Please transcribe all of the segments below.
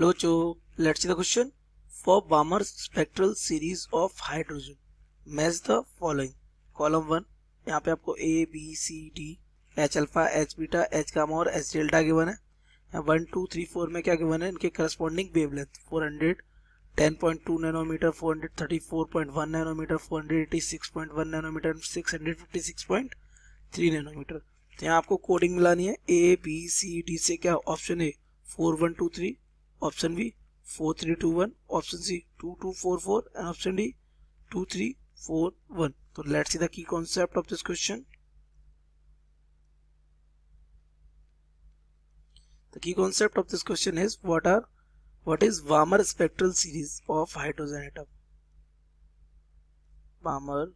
Locho, let's see the question. For Balmer spectral series of hydrogen, match the following. Column 1, यहाँ पे आपको A, B, C, D, H alpha, H beta, H gamma और H delta given है. 1, 2, 3, 4 में क्या given है? इनके corresponding wavelength 400, 10.2 nanometre, 434.1 nanometre, 486.1 nanometre, 656.3 nanometre. तो यहाँ आपको कोडिंग मिलानी है. A, B, C, D से क्या? Option A 4123, option B 4321, option C 2244 and option D 2341. तो let's see the key concept of this question. The key concept of this question is what is Balmer spectral series of hydrogen atom? Balmer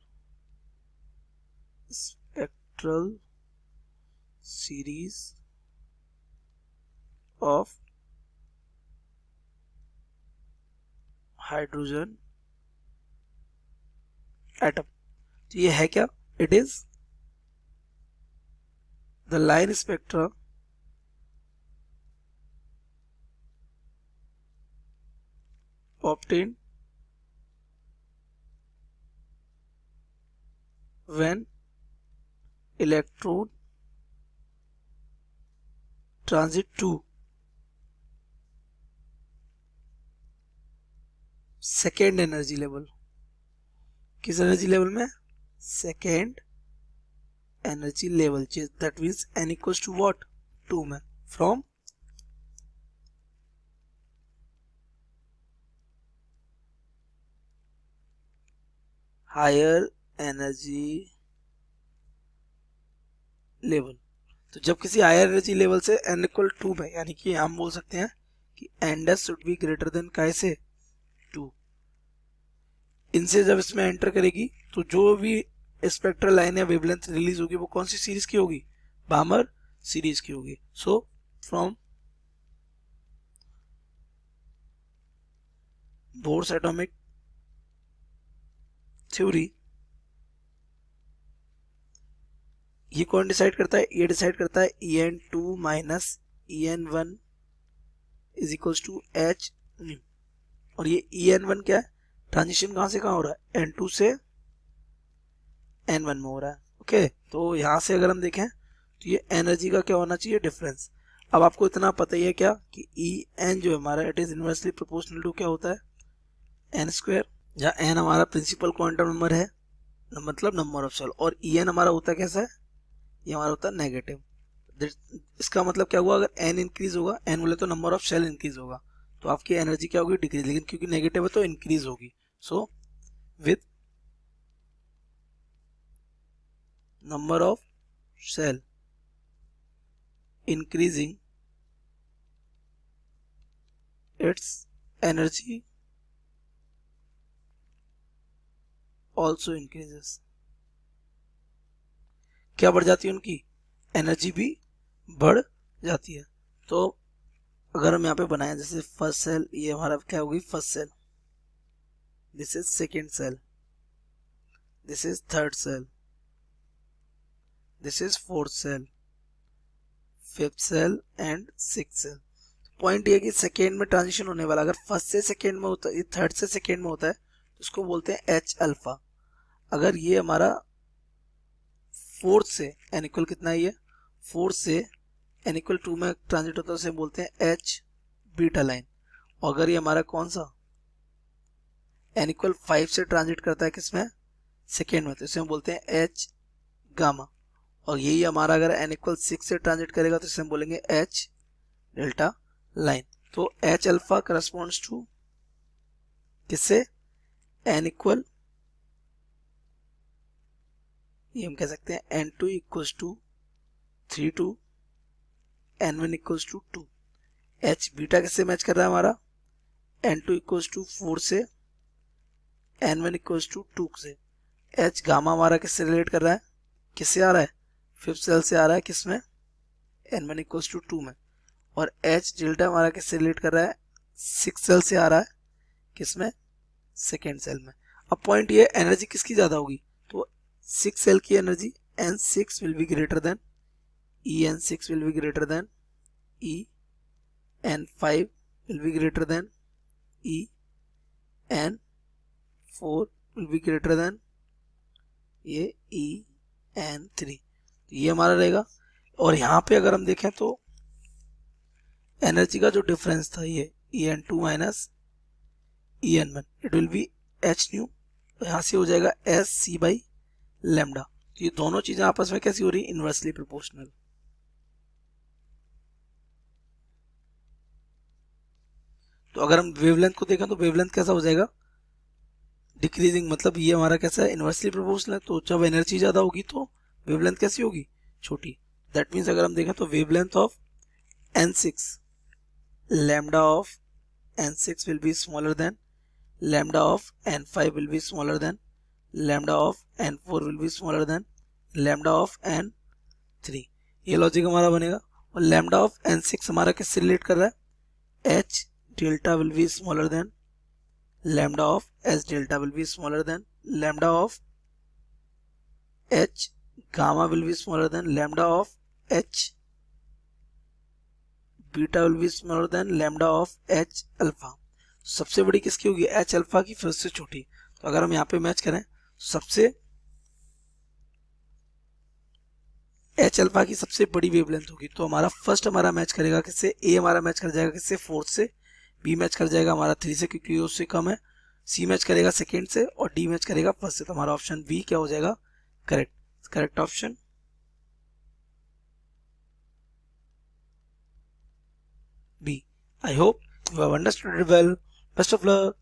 spectral series of hydrogen atom. तो ये है क्या? It is the line spectra obtained when electron transit to second energy level. किस energy level में? Second energy level. That means n equals to what? 2 में. From higher energy level. तो जब किसी हायर एनर्जी लेवल से n equal 2 में, यानी कि हम बोल सकते हैं कि n dash should be greater than कैसे 2. इनसे जब इसमें एंटर करेगी तो जो भी स्पेक्ट्रल लाइन या वेवलेंथ रिलीज होगी वो कौन सी सीरीज की होगी? बामर सीरीज की होगी. So from Bohr's atomic theory, ये कौन डिसाइड करता है? ये डिसाइड करता है En2 minus En1 is equals to H nu. और ये En1 क्या है? ट्रांजिशन कहां से कहां हो रहा है? N2 से N1 में हो रहा है. ओके, तो यहां से अगर हम देखें तो ये एनर्जी का क्या होना चाहिए? डिफरेंस. अब आपको इतना पता ही है क्या कि En जो हमारा it is inversely proportional to क्या होता है? n square. जहाँ n हमारा प्रिंसिपल क्वांटम नंबर है, मतलब नंबर ऑफ सेल, और En हमारा होता है कैसा है? ये हमारा होता है नेगेटिव. इसका मतलब क्या हुआ? अगर n इंक्रीज होगा, n बोले तो नंबर ऑफ सेल इंक्रीज होगा, तो आपकी एनर्जी क्या होगी? डिक्रीज. लेकिन क्योंकि नेगेटिव है तो इंक्रीज होगी. So with number of shell increasing, its energy also increases. क्या बढ़ जाती है? उनकी एनर्जी भी बढ़ जाती है. तो अगर हम यहाँ पे बनाएं, जैसे फर्स्ट सेल, ये हमारा क्या होगी? First shell. This is second shell, this is third shell, this is fourth shell, fifth shell and sixth shell. Point ये कि सेकेंड में ट्रांजिशन होने वाला, अगर फर्स्ट से सेकेंड में होता है, ये थर्ड से सेकेंड में होता है, तो उसको बोलते हैं H अल्फा. अगर ये हमारा फोर्थ से n इक्वल कितना ही है? फोर्थ से n इक्वल 2 में ट्रांजिट होता है, उसे बोलते हैं H बीटा लाइन. और अगर ये हमारा कौन सा n इक्वल 5 से ट्रांजिट करता है किसमें? सेकेंड में, तो इसे हम बोलते हैं H गामा. और यही हमारा अगर n इक्वल 6 से ट्रांजिट करेगा तो इसे हम बोलेंगे H डेल्टा लाइन. तो H अल्फा करस्पॉन्ड्स टू किससे? n इक्वल, ये हम कह सकते हैं n2 equals to 3 to n1 equals to 2. H beta किससे मैच कर रहा है हमारा? n2 इक्वल्स टू 4 से, n1 इक्वल्स टू 2 से. H गामा हमारा किससे रिलेट कर रहा है? किससे आ रहा है? फिफ्थ सेल से आ रहा है. किसमें? n1 इक्वल्स टू 2 में. और H डेल्टा हमारा किससे रिलेट कर रहा है? सिक्स सेल से आ रहा है. किसमें? सेकेंड सेल में. अब पॉइंट ये, एनर्जी किसकी ज्यादा होगी? तो सिक्स सेल की energy n6 will be greater than En6 will be greater than En5 will be greater than E and 4 will be greater than ये E and 3, ये हमारा रहेगा। और यहाँ पे अगर हम देखें तो एनर्जी का जो डिफरेंस था ये En2 minus En1, it will be h new, तो यहाँ से हो जाएगा एस सी बाई लेमडा। तो ये दोनों चीजें आपस में कैसी हो रही है, इनवर्सली प्रोपोर्शनल। तो अगर हम वेवलेंथ को देखें तो वेवलेंथ कैसा हो जाएगा, डिक्रीजिंग, मतलब ये हमारा कैसा है, इनवर्सली प्रोपोर्शनल। तो जब एनर्जी ज्यादा होगी तो वेवलेंथ कैसी होगी, छोटी। दैट मीन्स अगर हम देखें तो wavelength of n6, lambda of n6 will be smaller than lambda of n5 will be smaller than lambda of n4 will be smaller than lambda of n3। ये लॉजिक हमारा बनेगा। और lambda of n6 हमारा किससे relate कर रहा है, h delta will be smaller than lambda of h delta will be smaller than lambda of h gamma will be smaller than lambda of h beta will be smaller than lambda of H alpha. सबसे बड़ी किसकी होगी, H alpha की, फिर उससे छोटी। तो अगर हम यहाँ पे मैच करें, सबसे एच अल्फा की सबसे बड़ी वेवलेंथ होगी, तो हमारा फर्स्ट हमारा मैच करेगा किससे, ए हमारा मैच कर जाएगा किससे, फोर्थ से, बी मैच कर जाएगा हमारा 3 से क्योंकि उससे कम है, सी मैच करेगा सेकेंड से, और डी मैच करेगा फर्स्ट से। तो हमारा ऑप्शन बी क्या हो जाएगा, correct option B. I hope you have understood it well. Best of luck.